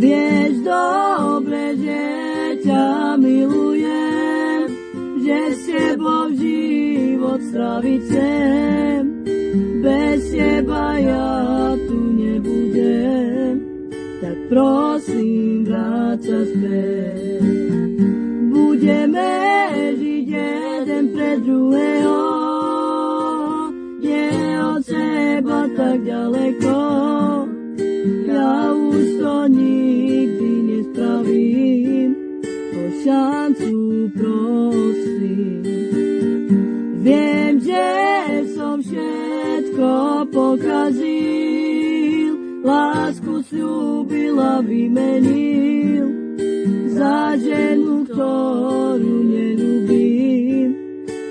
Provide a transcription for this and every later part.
Vieš dobre, že ťa milujem, že s tebou život stráviť chcem. Bez teba ja tu nebudem, tak prosím, vráť sa späť. Budeme žiť jeden pre druhého, je od seba tak ďaleko. Ja už to nikdy nespravím, o šancu prosím. Viem, že som všetko pokazil, lásku sľúbil a vymenil za ženu, ktorú neľúbim.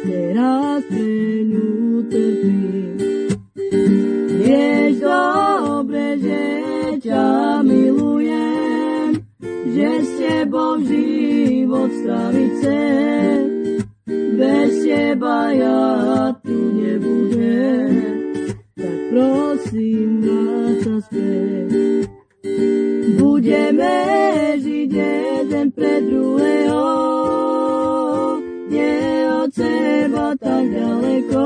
Teraz pre ňu trpím. Vieš dobre, že ťa milujem, že s tebou život stráviť chcem. Bez teba ja tu nebudem, tak prosím, vráť sa späť. Budeme žiť jeden pre druhého, nie od seba tak ďaleko.